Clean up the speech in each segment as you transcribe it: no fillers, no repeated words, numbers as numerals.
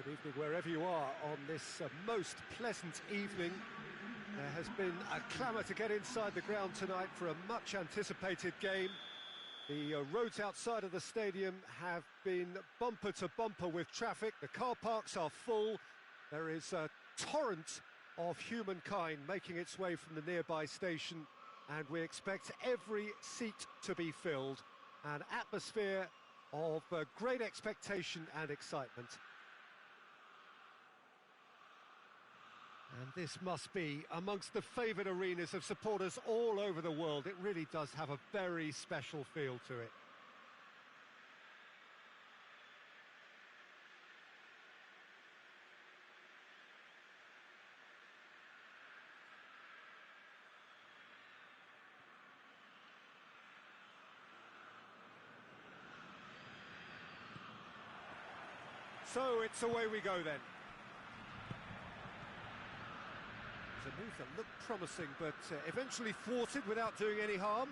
Good evening wherever you are on this most pleasant evening. There has been a clamour to get inside the ground tonight for a much anticipated game. The roads outside of the stadium have been bumper to bumper with traffic. The car parks are full. There is a torrent of humankind making its way from the nearby station, and we expect every seat to be filled. An atmosphere of great expectation and excitement. And this must be amongst the favoured arenas of supporters all over the world. It really does have a very special feel to it. So it's away we go then. A move that looked promising, but eventually thwarted without doing any harm.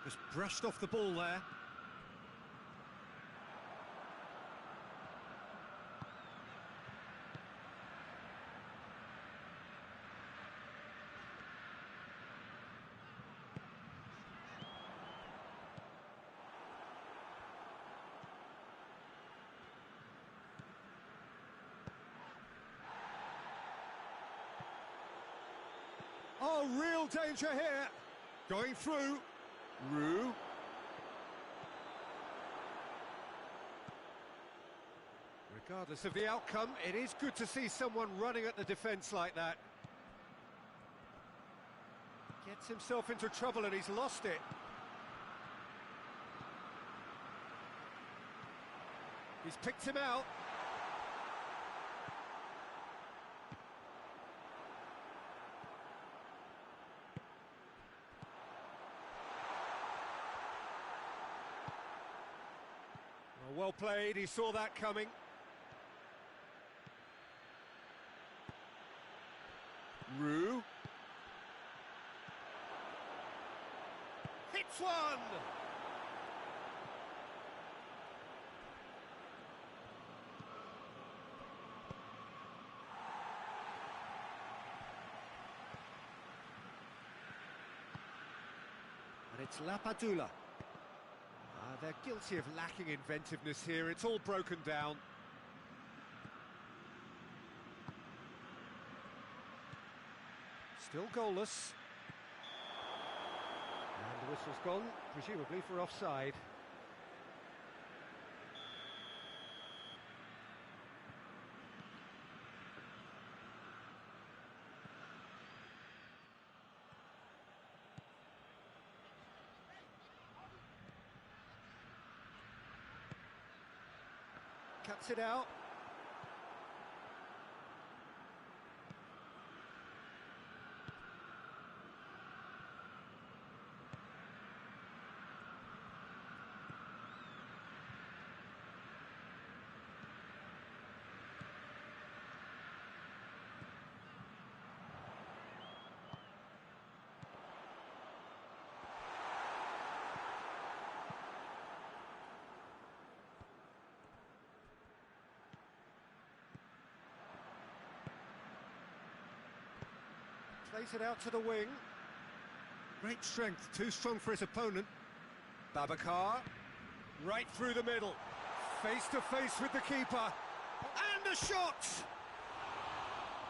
Just brushed off the ball there. Oh, real danger here. Going through. Roux. Regardless of the outcome, it is good to see someone running at the defence like that. Gets himself into trouble and he's lost it. He's picked him out. Well played, he saw that coming. Roux. Hits one! And it's Lapadula. They're guilty of lacking inventiveness here. It's all broken down. Still goalless. And the whistle's gone, presumably for offside. Cuts it out. Plays it out to the wing. Great strength, too strong for his opponent. Babacar, right through the middle. Face to face with the keeper. And a shot!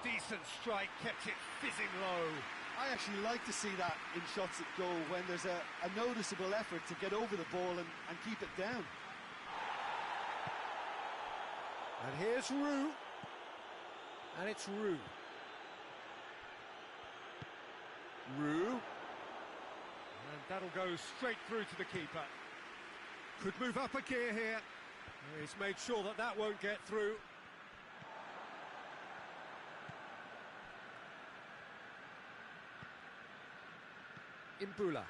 Decent strike, kept it fizzing low. I actually like to see that in shots at goal, when there's a noticeable effort to get over the ball and keep it down. And here's Roux. And it's Roux. Roux, and that'll go straight through to the keeper. Could move up a gear here. He's made sure that that won't get through. Imbula.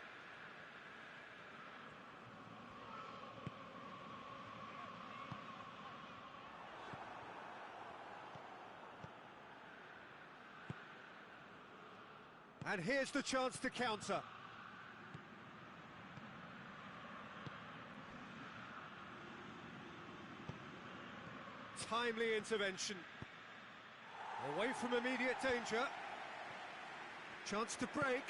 And here's the chance to counter. timely intervention. Away from immediate danger. Chance to break.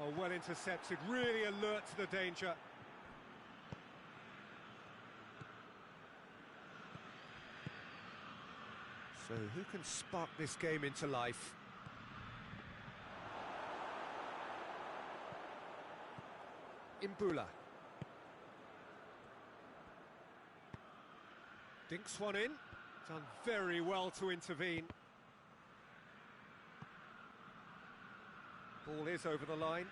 Oh, well intercepted, really alert to the danger. So who can spark this game into life? Imbula. Dinks one in. Done very well to intervene. Ball is over the line.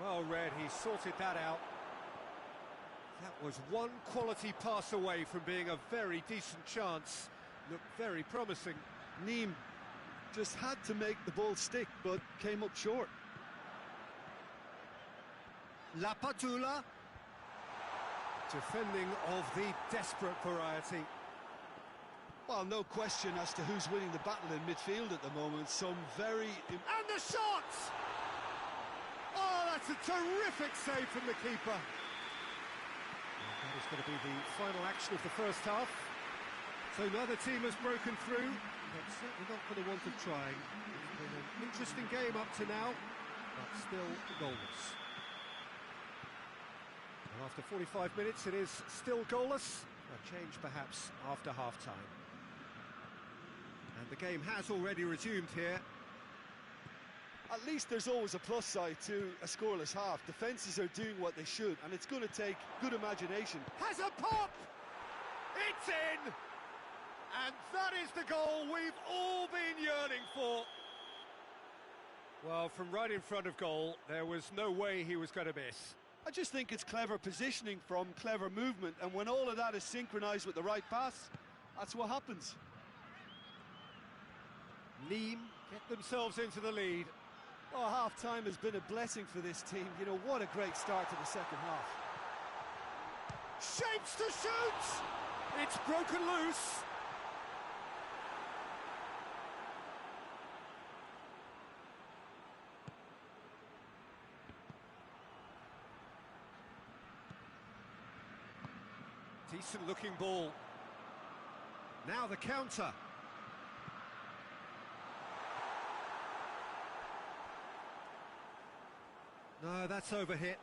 Well read, he sorted that out. That was one quality pass away from being a very decent chance. Looked very promising. Neem just had to make the ball stick, but came up short. Lapatula. Defending of the desperate variety. Well, no question as to who's winning the battle in midfield at the moment. Some very... And the shot! Oh, that's a terrific save from the keeper. That is going to be the final action of the first half. So neither team has broken through, but certainly not for the want of trying. It's been an interesting game up to now, but still goalless. And after 45 minutes, it is still goalless. A change perhaps after half-time. And the game has already resumed here. At least there's always a plus side to a scoreless half. Defences are doing what they should, and it's going to take good imagination. Has a pop! It's in! And that is the goal we've all been yearning for. Well, from right in front of goal, there was no way he was going to miss. I just think it's clever positioning from clever movement, and when all of that is synchronised with the right pass, that's what happens. Neem get themselves into the lead. Oh, half-time has been a blessing for this team. You know, what a great start to the second half. Shapes to shoot! It's broken loose. Decent looking ball. Now the counter. No, that's overhit.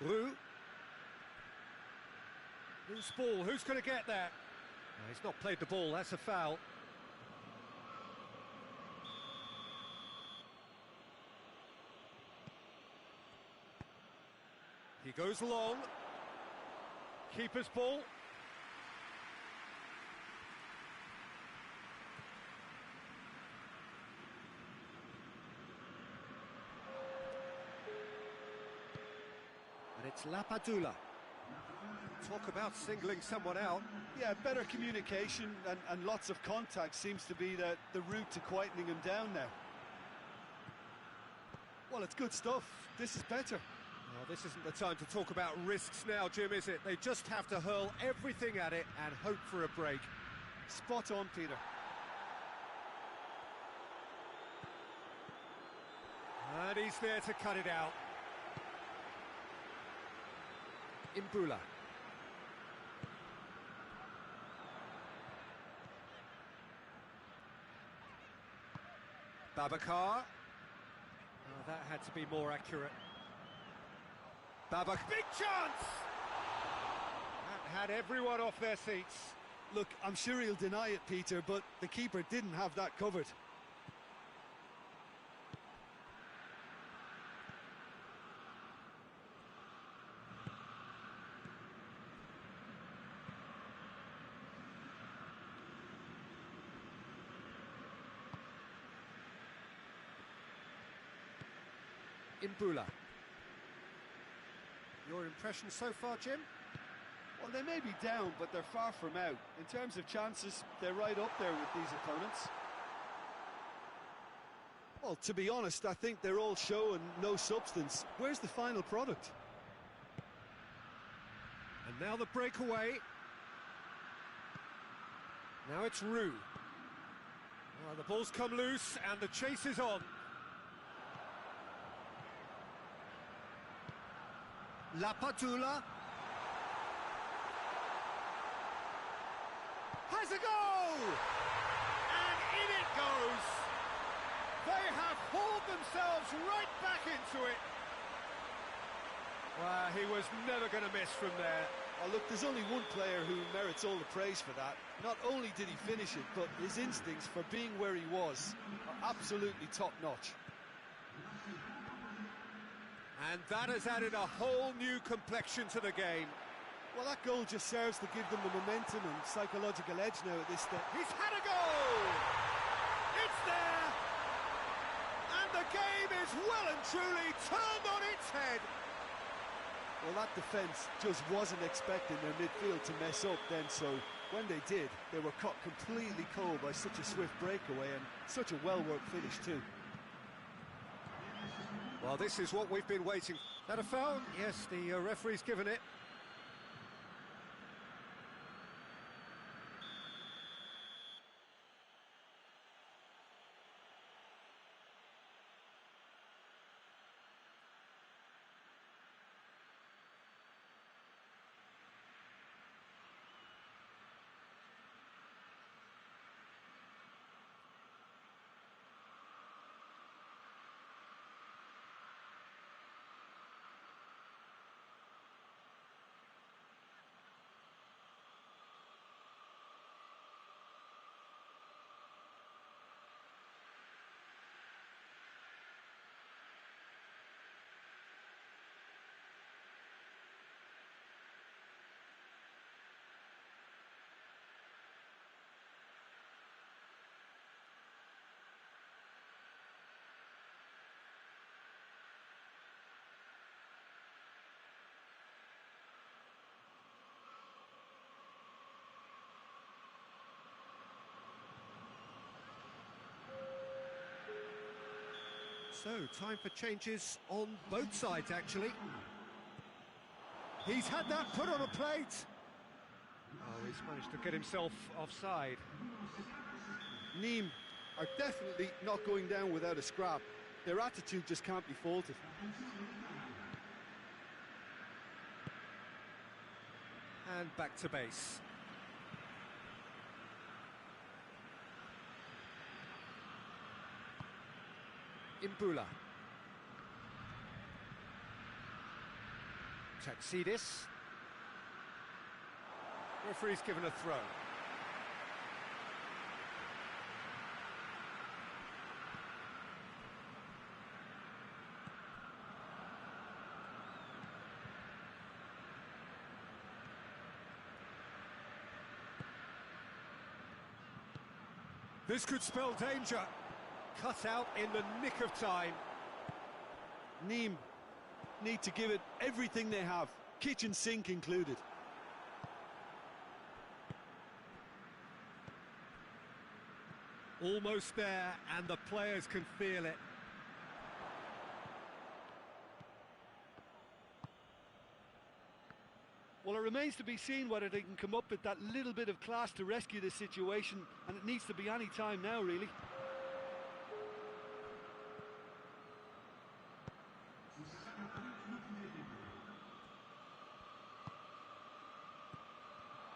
Roux. Loose ball, who's going to get that? No, he's not played the ball, that's a foul. He goes long. Keeper's ball. And it's Lapadula. Talk about singling someone out. Yeah, better communication and lots of contact seems to be the route to quietening him down now. Well, it's good stuff. This is better. Well, this isn't the time to talk about risks now, Jim, is it? They just have to hurl everything at it and hope for a break. Spot on, Peter. And he's there to cut it out. Imbula. Babacar. Oh, that had to be more accurate. Babak, big chance! That had everyone off their seats. Look, I'm sure he'll deny it, Peter, but the keeper didn't have that covered. Imbula. Your impression so far, Jim? Well, they may be down, but they're far from out. In terms of chances, they're right up there with these opponents. Well, to be honest, I think they're all show and no substance. Where's the final product? And now the breakaway. Now it's Roux. The ball's come loose and the chase is on. La Padula. Has a goal! And in it goes! They have hauled themselves right back into it. Well, he was never going to miss from there. Oh, look, there's only one player who merits all the praise for that. Not only did he finish it, but his instincts for being where he was are absolutely top-notch. And that has added a whole new complexion to the game. Well, that goal just serves to give them the momentum and psychological edge now at this stage. He's had a goal! It's there! And the game is well and truly turned on its head. Well, that defence just wasn't expecting their midfield to mess up then, so when they did, they were caught completely cold by such a swift breakaway and such a well-worked finish too. Well, this is what we've been waiting for. That a foul? Yes, the referee's given it. So, time for changes on both sides, actually. He's had that put on a plate. Oh, he's managed to get himself offside. Nîmes are definitely not going down without a scrap. Their attitude just can't be faulted. And back to base. Imbula. Taxidis. Referee's given a throw. This could spell danger. Cut out in the nick of time. Nîmes need to give it everything they have, kitchen sink included. Almost there, and the players can feel it. Well, it remains to be seen whether they can come up with that little bit of class to rescue this situation, and it needs to be any time now, really.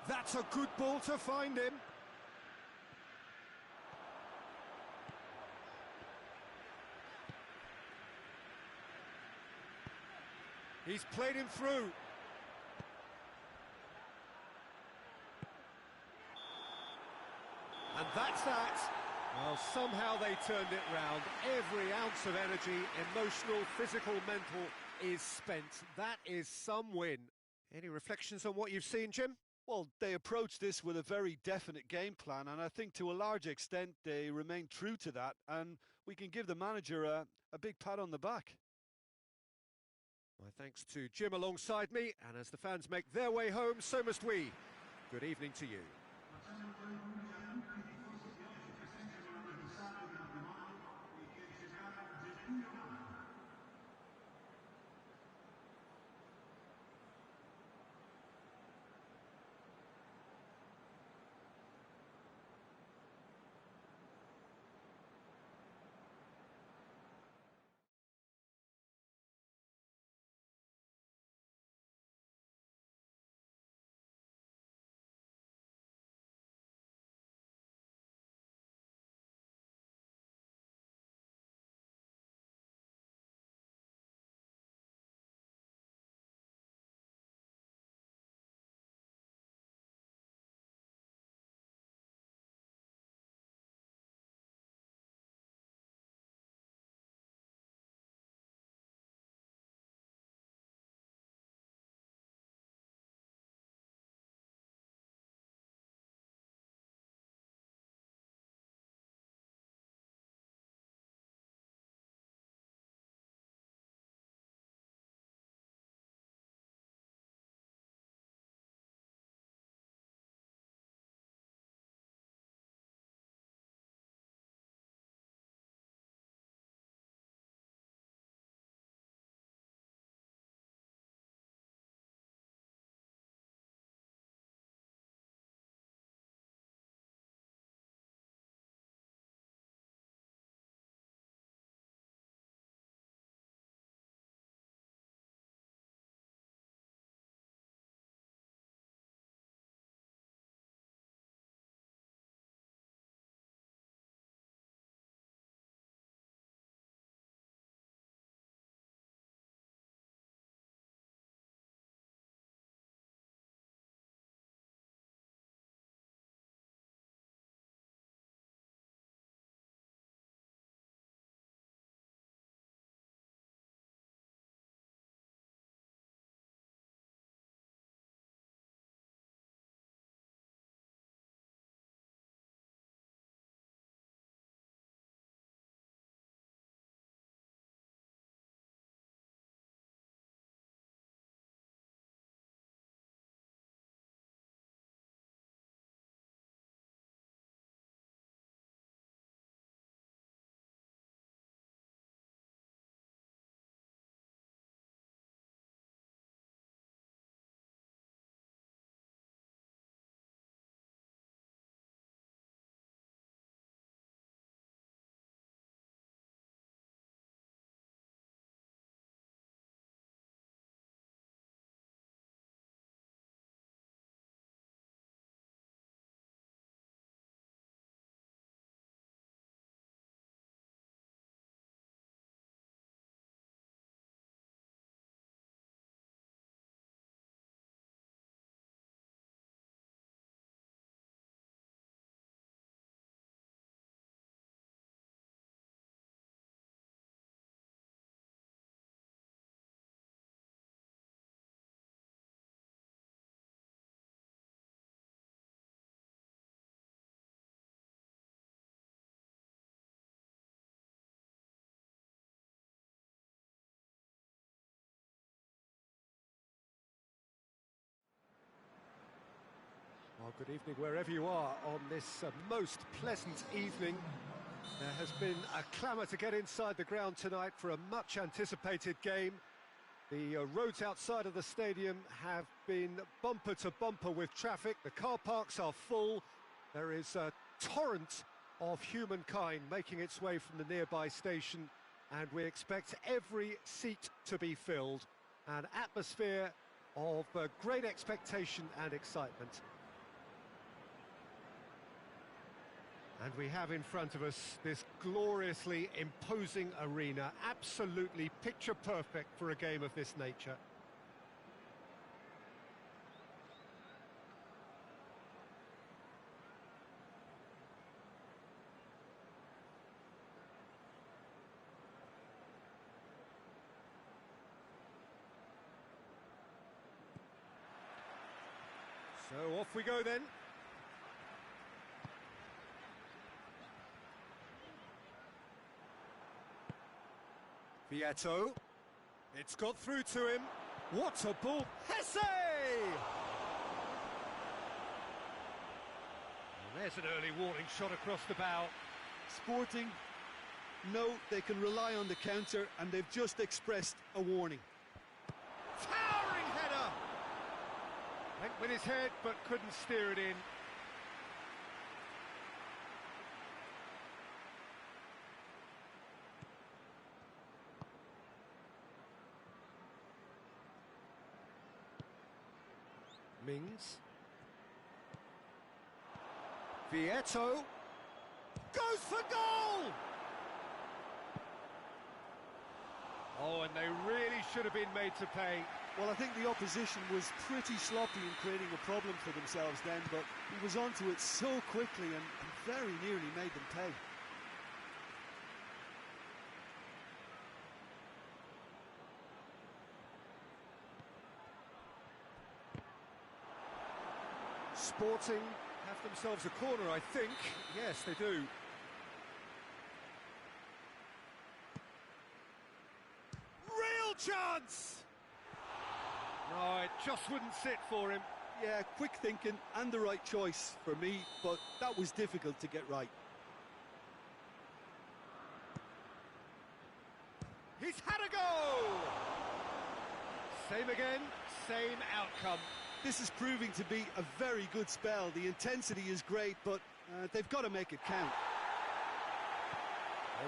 That's a good ball to find him. He's played him through. And that's that. Well, somehow they turned it round. Every ounce of energy, emotional, physical, mental, is spent. That is some win. Any reflections on what you've seen, Jim? Well, they approached this with a very definite game plan, and I think to a large extent they remained true to that, and we can give the manager a big pat on the back. My thanks to Jim alongside me, and as the fans make their way home, so must we. Good evening to you. Well, good evening wherever you are on this most pleasant evening. There has been a clamour to get inside the ground tonight for a much anticipated game. The roads outside of the stadium have been bumper to bumper with traffic. The car parks are full. There is a torrent of humankind making its way from the nearby station, and we expect every seat to be filled. An atmosphere of great expectation and excitement. And we have in front of us this gloriously imposing arena, absolutely picture perfect for a game of this nature. So off we go then. Vieto. It's got through to him. What a ball! Hesse! Well, there's an early warning shot across the bow. Sporting, no, they can rely on the counter, and they've just expressed a warning. Towering header! Went with his head, but couldn't steer it in. Mings. Vieto goes for goal! Oh, and they really should have been made to pay. Well, I think the opposition was pretty sloppy in creating a problem for themselves then, but he was onto it so quickly and very nearly made them pay. Sporting have themselves a corner, I think. Yes, they do. Real chance! No, it just wouldn't sit for him. Yeah, quick thinking and the right choice for me, but that was difficult to get right. He's had a go! Same again, same outcome. This is proving to be a very good spell. The intensity is great, but they've got to make it count.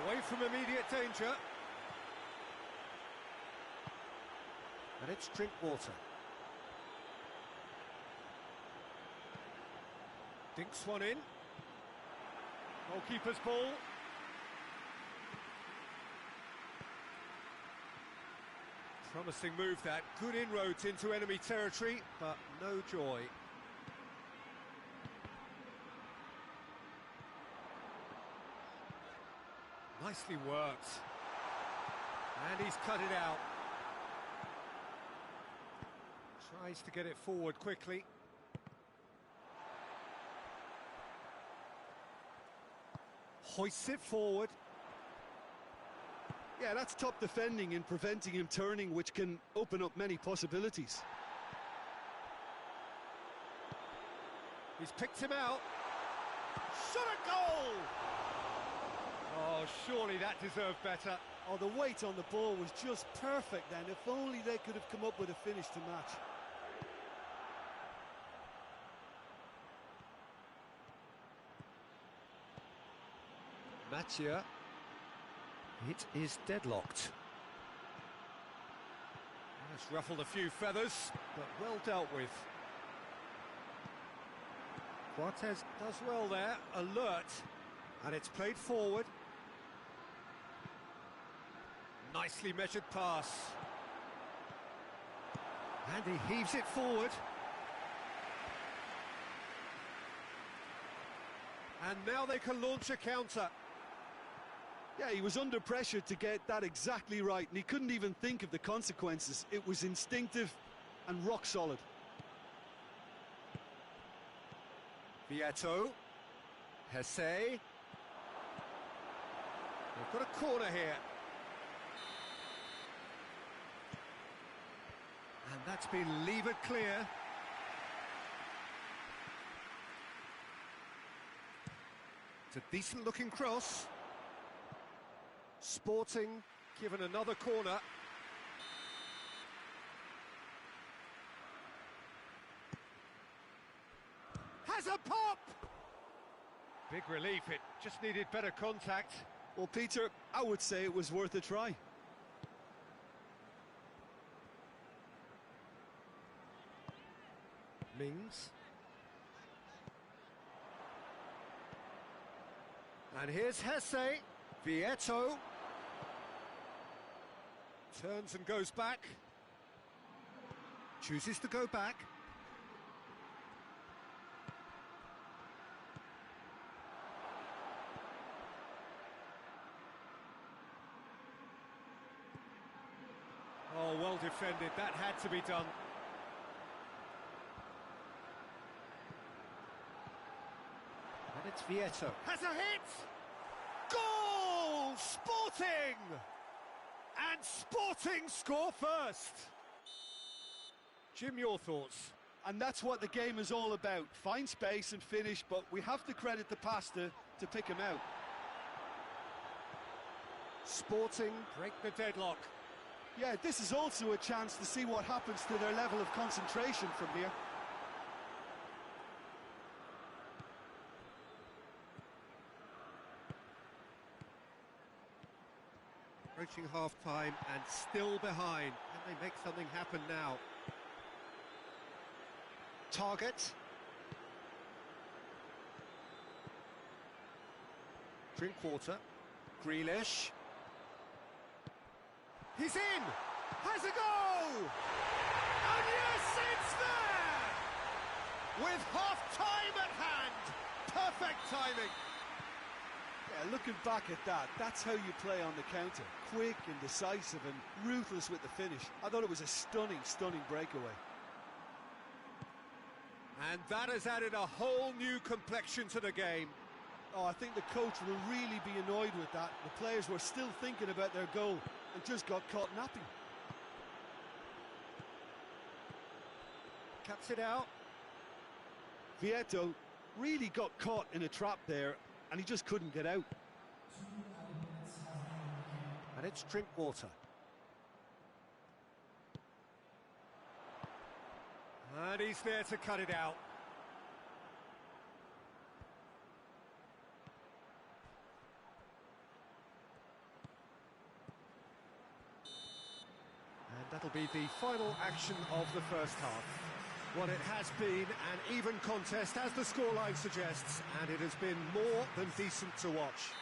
Away from immediate danger. And it's Drinkwater. Dinks one in. Goalkeeper's ball. Promising move that, good inroads into enemy territory, but no joy. Nicely worked. And he's cut it out. Tries to get it forward quickly. Hoists it forward. Yeah, that's top defending in preventing him turning, which can open up many possibilities. He's picked him out. Shot a goal! Oh, surely that deserved better. Oh, the weight on the ball was just perfect then. If only they could have come up with a finish to match. Mattia. It is deadlocked. It's ruffled a few feathers, but well dealt with. Cortez does well there, alert, and it's played forward. Nicely measured pass. And he heaves it forward. And now they can launch a counter. Yeah, he was under pressure to get that exactly right, and he couldn't even think of the consequences. It was instinctive and rock solid. Vieto. Hesse. They've got a corner here. And that's been levered clear. It's a decent looking cross. Sporting given another corner. Has a pop! Big relief, it just needed better contact. Well, Peter, I would say it was worth a try. Mings. And here's Hesse. Vieto. Turns and goes back. Chooses to go back. Oh, well defended. That had to be done. And it's Vieto. Has a hit! Goal! Sporting! And And Sporting score first. Jim, your thoughts? And that's what the game is all about. Find space and finish, but we have to credit the passer to pick him out. Sporting break the deadlock. Yeah, this is also a chance to see what happens to their level of concentration from here. Approaching half-time and still behind. Can they make something happen now? Target. Drinkwater. Grealish. He's in! Has a go! And yes, it's there! With half-time at hand! Perfect timing! Yeah, looking back at that, that's how you play on the counter. Quick and decisive and ruthless with the finish. I thought it was a stunning, stunning breakaway. And that has added a whole new complexion to the game. Oh, I think the coach will really be annoyed with that. The players were still thinking about their goal and just got caught napping. Cuts it out. Vieto really got caught in a trap there and he just couldn't get out. And it's Drinkwater. And he's there to cut it out. And that'll be the final action of the first half. What it has been an even contest, as the scoreline suggests, and it has been more than decent to watch.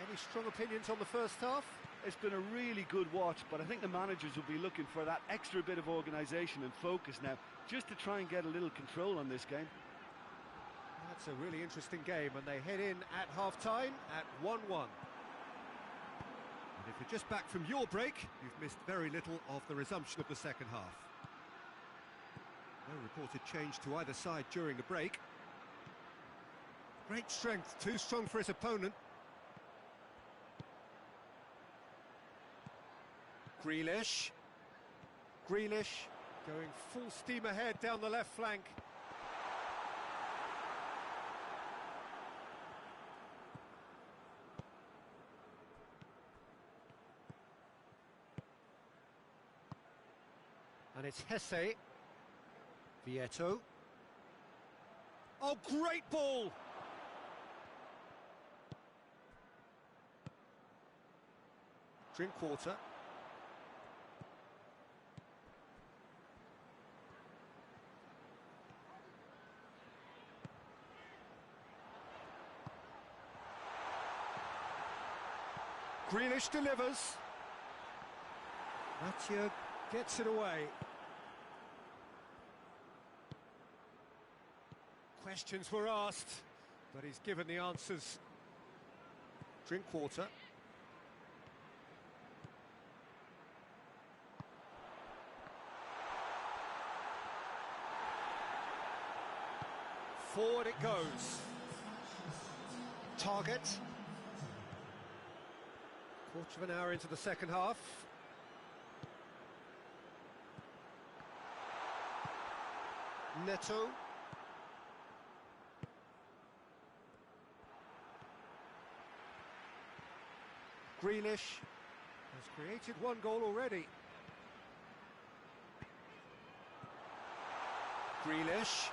Any strong opinions on the first half? It's been a really good watch, but I think the managers will be looking for that extra bit of organisation and focus now, just to try and get a little control on this game. That's a really interesting game, and they head in at half-time at 1-1. And if you're just back from your break, you've missed very little of the resumption of the second half. No reported change to either side during the break. Great strength, too strong for his opponent. Grealish. Grealish going full steam ahead down the left flank. And it's Hesse. Vieto. Oh, great ball! Drinkwater. Grealish delivers. Mathieu gets it away. Questions were asked, but he's given the answers. Drinkwater. Forward it goes. Target. Quarter of an hour into the second half. Neto. Grealish has created one goal already. Grealish.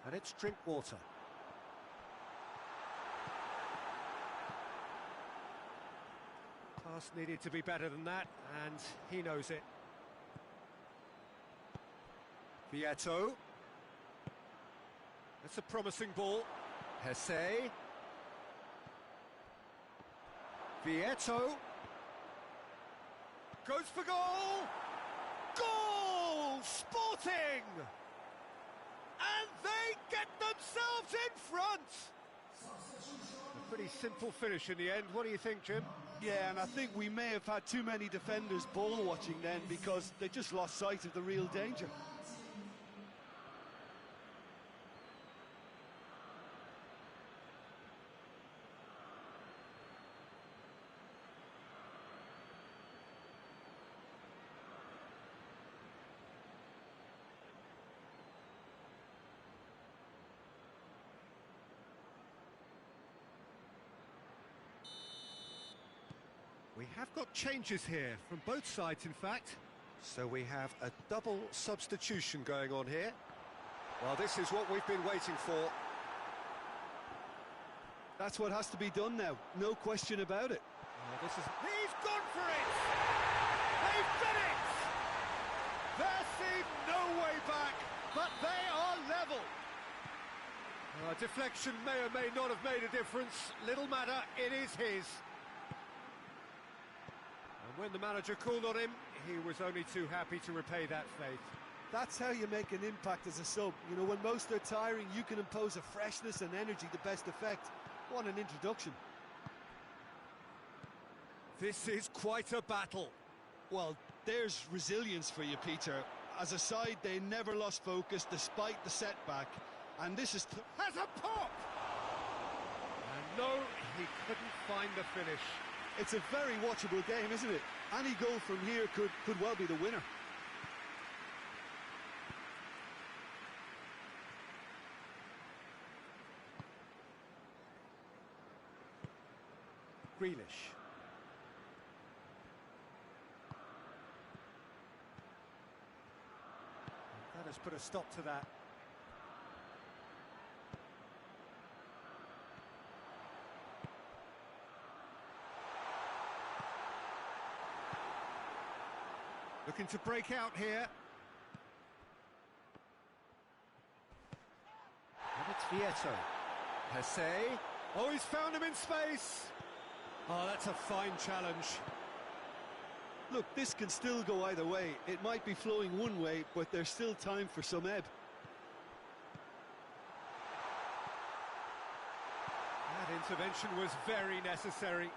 And it's Drinkwater. Pass needed to be better than that, and he knows it. Vieto. That's a promising ball. Hesse. Vieto. Goes for goal! Goal! Sporting! And they get themselves in front! A pretty simple finish in the end. What do you think, Jim? Yeah, and I think we may have had too many defenders ball watching then because they just lost sight of the real danger. We have got changes here, from both sides in fact. So we have a double substitution going on here. Well, this is what we've been waiting for. That's what has to be done now, no question about it. He's gone for it! They've done it! There seemed no way back, but they are level. Deflection may or may not have made a difference. Little matter, it is his. And when the manager called on him, he was only too happy to repay that faith. That's how you make an impact as a sub. You know, when most are tiring, you can impose a freshness and energy to best effect. What an introduction. This is quite a battle. Well, there's resilience for you, Peter. As a side, they never lost focus despite the setback. And this is... has a pop! And no, he couldn't find the finish. It's a very watchable game, isn't it? Any goal from here could well be the winner. Grealish. That has put a stop to that. Looking to break out here. And it's Vieto. Hesse. Oh, he's found him in space. Oh, that's a fine challenge. Look, this can still go either way. It might be flowing one way, but there's still time for some ebb. That intervention was very necessary.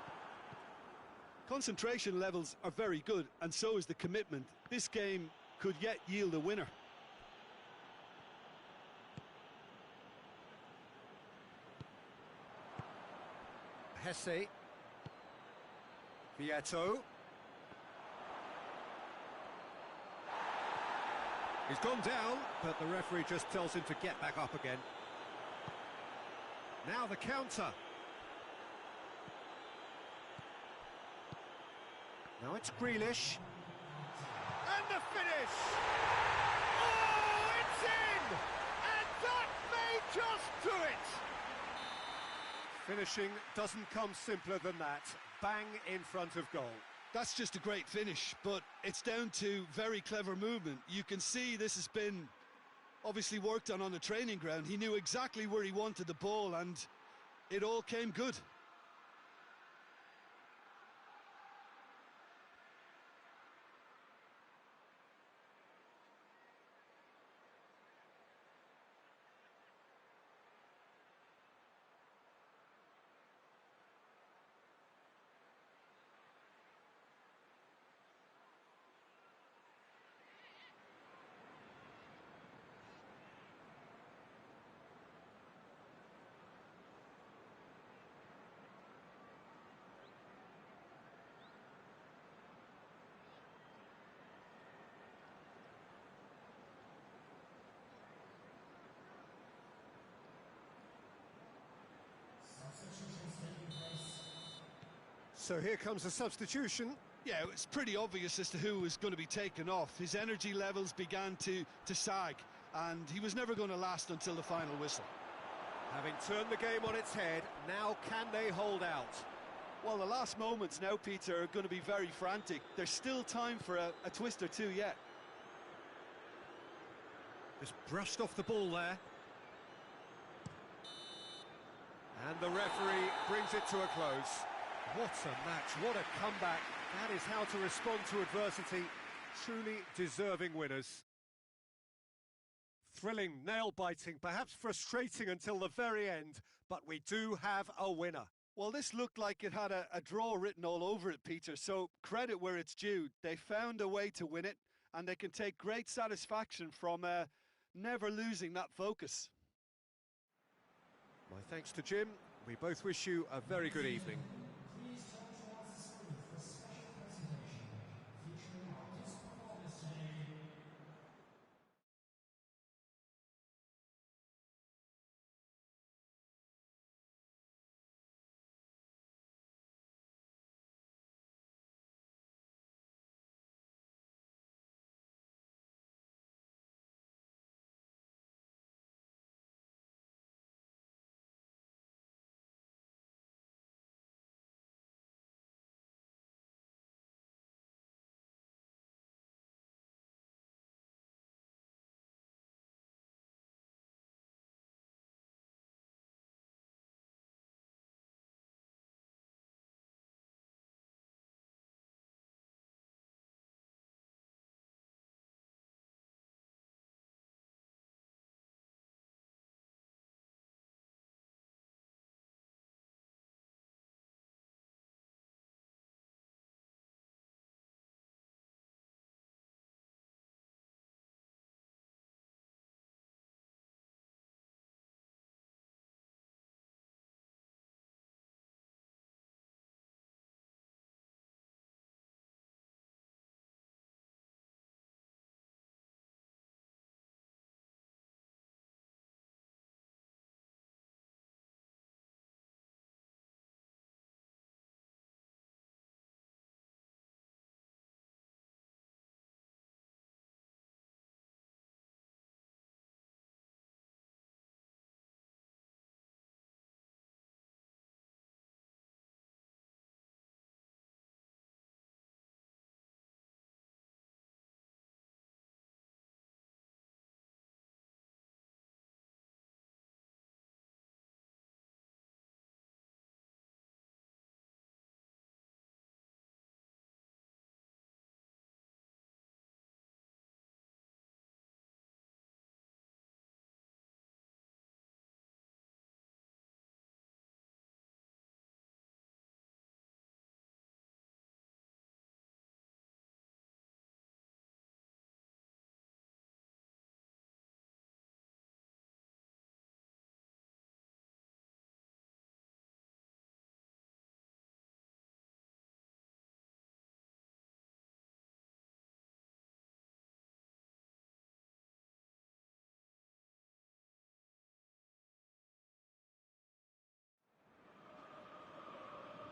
Concentration levels are very good, and so is the commitment. This game could yet yield a winner. Hesse. Vieto. He's gone down, but the referee just tells him to get back up again. Now the counter. Now it's Grealish. And the finish! Oh, it's in! And that may just do it! Finishing doesn't come simpler than that. Bang in front of goal. That's just a great finish, but it's down to very clever movement. You can see this has been obviously worked on the training ground. He knew exactly where he wanted the ball, and it all came good. So here comes a substitution. Yeah, it's pretty obvious as to who was going to be taken off. His energy levels began to sag, and he was never going to last until the final whistle. Having turned the game on its head, now can they hold out? Well, the last moments now, Peter, are going to be very frantic. There's still time for a twist or two yet. Just brushed off the ball there. And the referee brings it to a close. What a match, what a comeback. That is how to respond to adversity. Truly deserving winners. thrilling, nail-biting, perhaps frustrating until the very end, but we do have a winner. Well, this looked like it had a draw written all over it, Peter, so credit where it's due. They found a way to win it, and they can take great satisfaction from never losing that focus. My thanks to Jim. We both wish you a very good evening.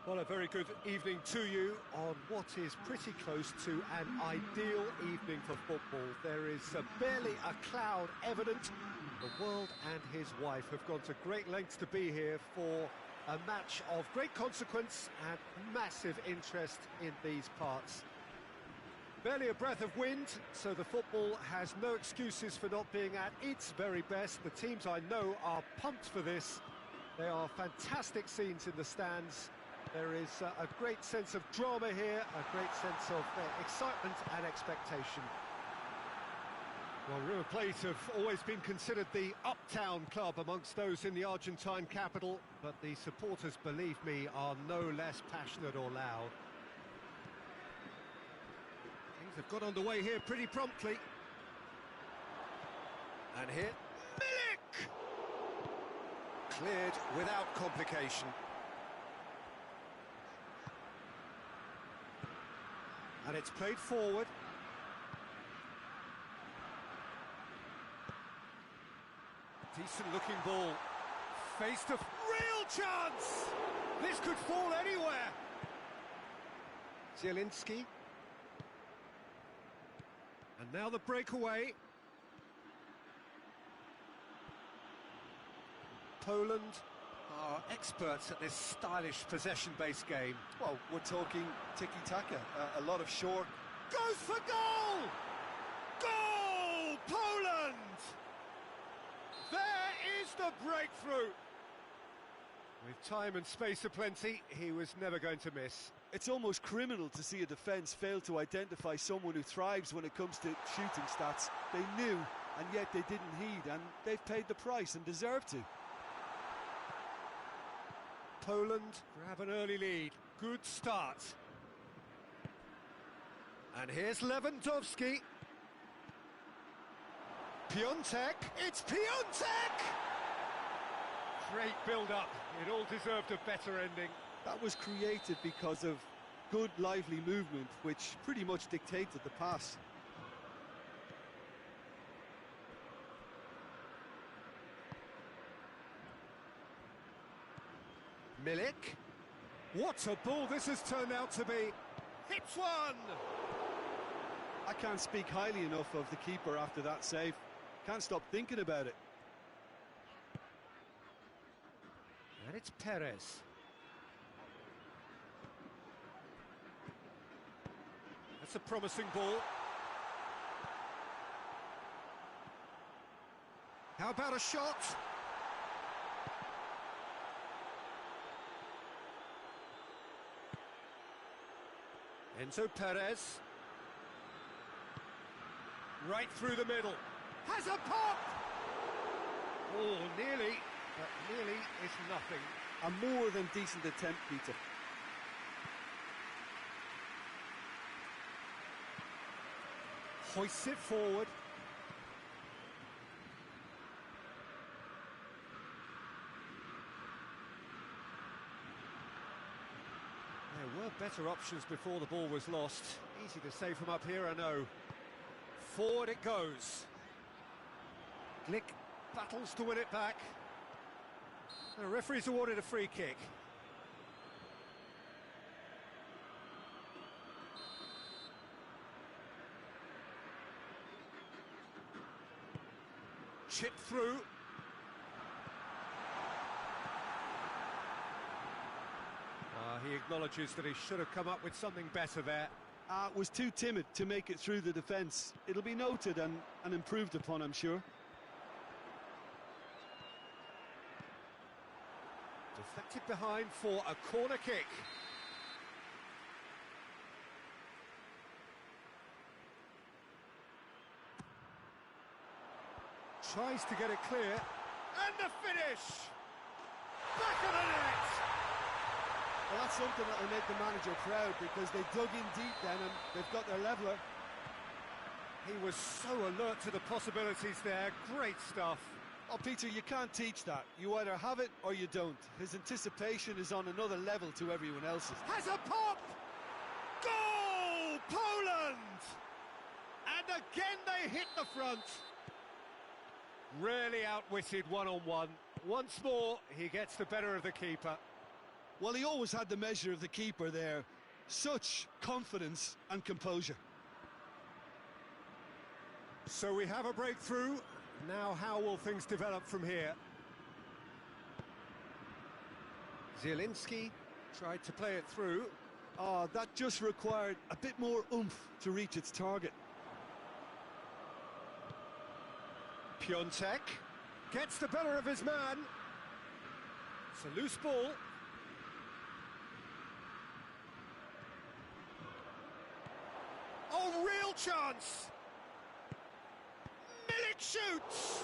Well, a very good evening to you on what is pretty close to an ideal evening for football. There is barely a cloud evident. The world and his wife have gone to great lengths to be here for a match of great consequence and massive interest in these parts. Barely a breath of wind, so the football has no excuses for not being at its very best. The teams I know are pumped for this. There are fantastic scenes in the stands. There is a great sense of drama here, a great sense of excitement and expectation. Well, River Plate have always been considered the uptown club amongst those in the Argentine capital, but the supporters, believe me, are no less passionate or loud. Things have got underway here pretty promptly. And here, Milik! Cleared without complication. And it's played forward. Decent looking ball. Faced a real chance! This could fall anywhere. Zielinski. And now the breakaway. Poland are experts at this stylish possession-based game. Well, we're talking tiki-taka, a lot of short... Goes for goal! Goal! Poland! There is the breakthrough! With time and space aplenty, he was never going to miss. It's almost criminal to see a defence fail to identify someone who thrives when it comes to shooting stats. They knew, and yet they didn't heed, and they've paid the price and deserve to. Poland grab an early lead. Good start. And here's Lewandowski. Piontek. It's Piontek! Great build-up. It all deserved a better ending. That was created because of good, lively movement, which pretty much dictated the pass. Milik. What a ball this has turned out to be. Hits one! I can't speak highly enough of the keeper after that save. Can't stop thinking about it. And it's Perez. That's a promising ball. How about a shot? Enzo Perez. Right through the middle. Has a pop! Oh, nearly, but nearly is nothing. A more than decent attempt, Peter. Hoists it forward. There were better options before the ball was lost. Easy to say from up here, I know. Forward it goes. Glick battles to win it back. The referee's awarded a free kick. Chip through. He acknowledges that he should have come up with something better there. Was too timid to make it through the defence. It'll be noted and improved upon, I'm sure. Deflected behind for a corner kick. Tries to get it clear. And the finish! Back of the net! Well, that's something that will make the manager proud, because they dug in deep then and they've got their leveller. He was so alert to the possibilities there. Great stuff. Oh, Peter, you can't teach that. You either have it or you don't. His anticipation is on another level to everyone else's. Has a pop! Goal! Poland! And again they hit the front. Really outwitted one-on-one. Once more, he gets the better of the keeper. Well, he always had the measure of the keeper there. Such confidence and composure. So we have a breakthrough. Now how will things develop from here? Zielinski tried to play it through. Oh, that just required a bit more oomph to reach its target. Piontek gets the better of his man. It's a loose ball. Oh, real chance! Milik shoots!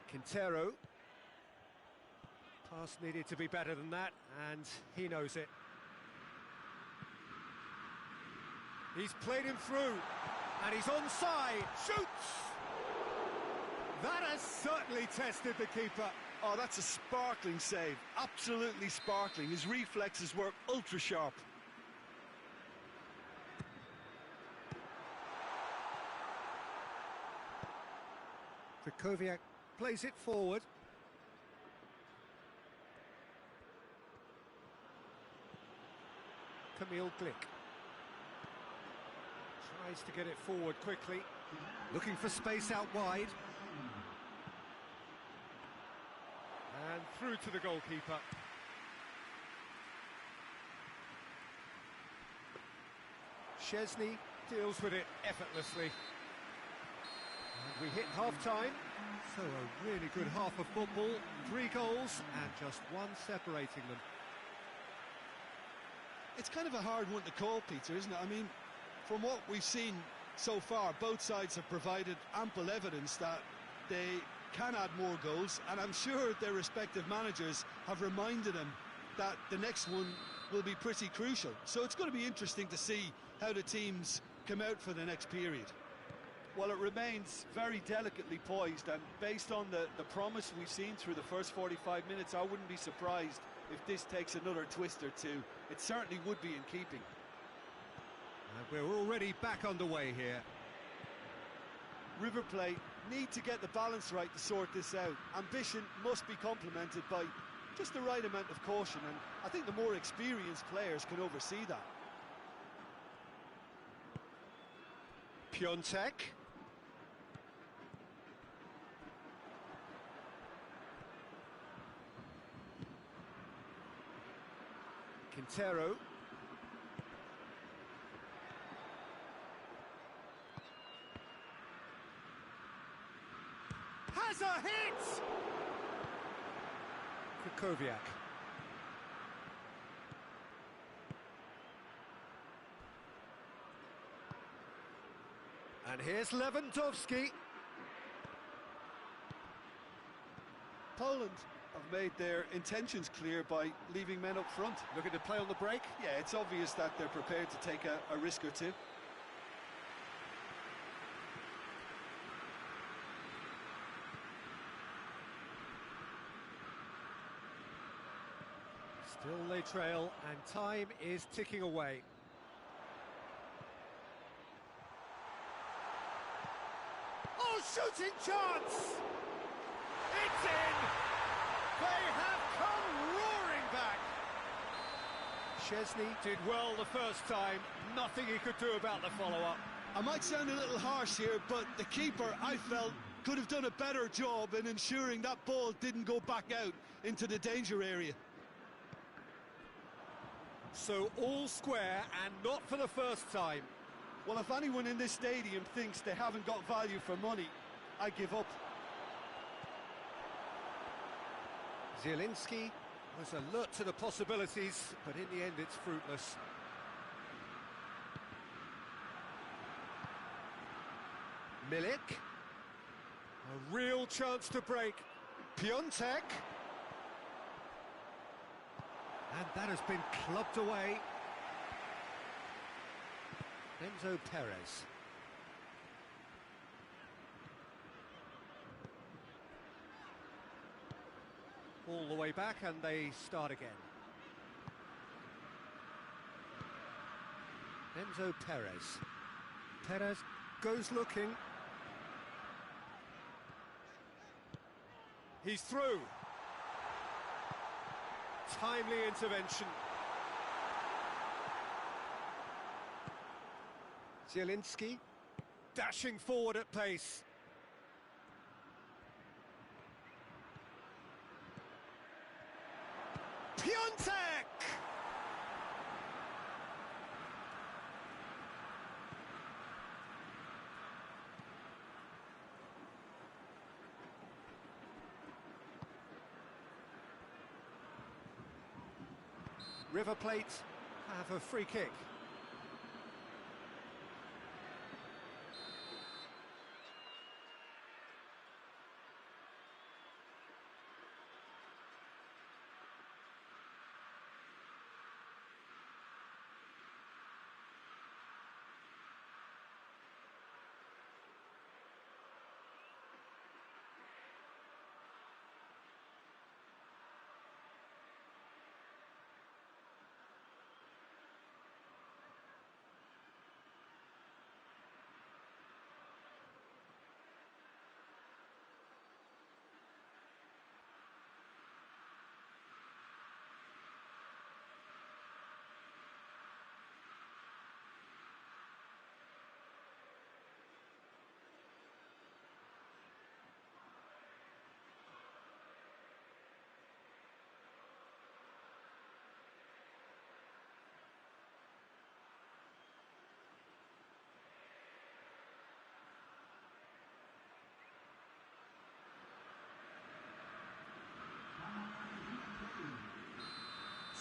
Quintero. Pass needed to be better than that, and he knows it. He's played him through, and he's onside. Shoots! That has certainly tested the keeper. Oh, that's a sparkling save. Absolutely sparkling. His reflexes were ultra sharp. Krychowiak plays it forward. Kamil Glick tries to get it forward quickly, looking for space out wide. And through to the goalkeeper. Szczesny deals with it effortlessly. And we hit half-time. So a really good half of football, 3 goals and just one separating them. It's kind of a hard one to call, Peter, isn't it? I mean, from what we've seen so far, both sides have provided ample evidence that they can add more goals, and I'm sure their respective managers have reminded them that the next one will be pretty crucial. So it's going to be interesting to see how the teams come out for the next period. Well, it remains very delicately poised, and based on the promise we've seen through the first 45 minutes, I wouldn't be surprised if this takes another twist or two. It certainly would be in keeping. And we're already back underway here. River Plate need to get the balance right to sort this out. Ambition must be complemented by just the right amount of caution, and I think the more experienced players can oversee that. Piontek. Quintero. Has a hit! Krakowiak. And here's Lewandowski. Poland have made their intentions clear by leaving men up front. Looking to play on the break. Yeah, it's obvious that they're prepared to take a risk or two. Still they trail, and time is ticking away. Oh, shooting chance! It's in! They have come roaring back! Szczesny did well the first time, nothing he could do about the follow-up. I might sound a little harsh here, but the keeper, I felt, could have done a better job in ensuring that ball didn't go back out into the danger area. So all square, and not for the first time. Well, if anyone in this stadium thinks they haven't got value for money, I give up. Zielinski was alert to the possibilities, but in the end it's fruitless. Milik. A real chance to break. Piontek. And that has been clubbed away. Enzo Perez. All the way back, and they start again. Enzo Perez. Perez goes looking. He's through. Timely intervention. Zielinski dashing forward at pace. Piontek! River Plate have a free kick.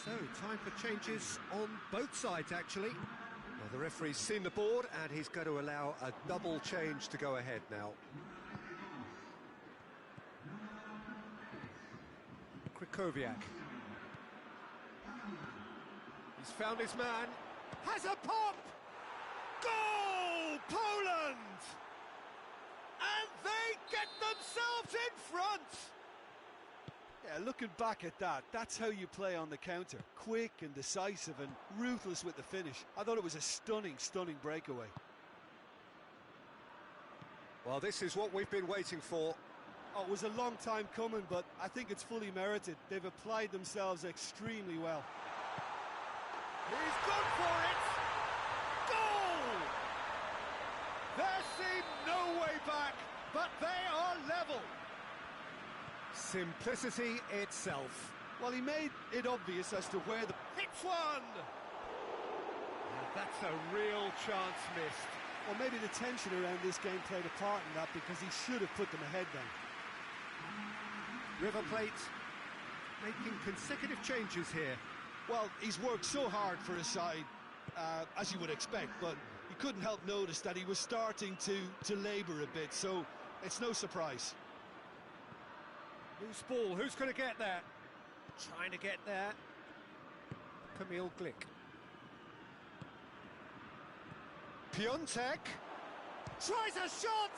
So, time for changes on both sides, actually. Well, the referee's seen the board, and he's going to allow a double change to go ahead now. Krychowiak. He's found his man. Has a pop! Goal! Poland! And they get themselves in front! Yeah, looking back at that, that's how you play on the counter. Quick and decisive and ruthless with the finish. I thought it was a stunning, stunning breakaway. Well, this is what we've been waiting for. Oh, it was a long time coming, but I think it's fully merited. They've applied themselves extremely well. He's gone for it! Goal! There seemed no way back, but they are level. Simplicity itself. Well, he made it obvious as to where the... Hits one! And that's a real chance missed. Well, maybe the tension around this game played a part in that, because he should have put them ahead then. River Plate making consecutive changes here. Well, he's worked so hard for his side, as you would expect, but you couldn't help notice that he was starting to labour a bit, so it's no surprise. Loose ball, who's going to get there? Trying to get there. Kamil Glick. Piontek tries a shot!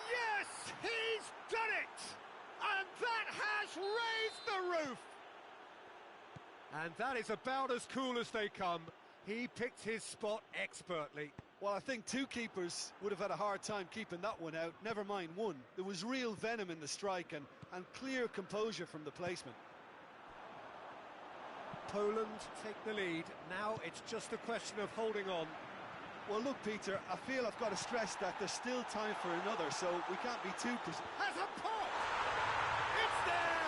Yes, he's done it! And that has raised the roof! And that is about as cool as they come. He picked his spot expertly. Well, I think two keepers would have had a hard time keeping that one out, never mind one. There was real venom in the strike and clear composure from the placement. Poland take the lead. Now it's just a question of holding on. Well, look, Peter, I feel I've got to stress that there's still time for another, so we can't be too... Has a pop! It's there!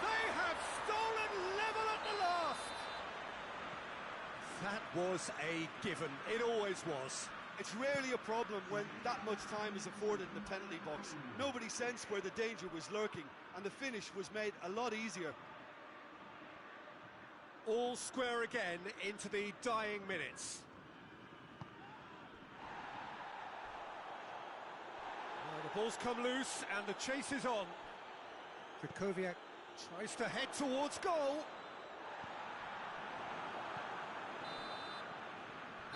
They have stolen level at the last! That was a given. It always was. It's rarely a problem when that much time is afforded in the penalty box. Nobody sensed where the danger was lurking, and the finish was made a lot easier. All square again into the dying minutes. The ball's come loose and the chase is on. Krychowiak tries to head towards goal.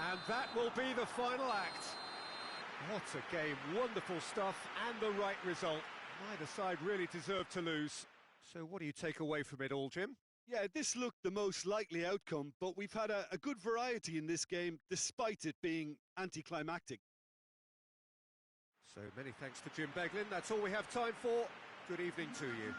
And that will be the final act. What a game, wonderful stuff and the right result. Neither side really deserved to lose. So what do you take away from it all, Jim? Yeah, this looked the most likely outcome, but we've had a good variety in this game, despite it being anticlimactic. So many thanks to Jim Beglin. That's all we have time for. Good evening to you.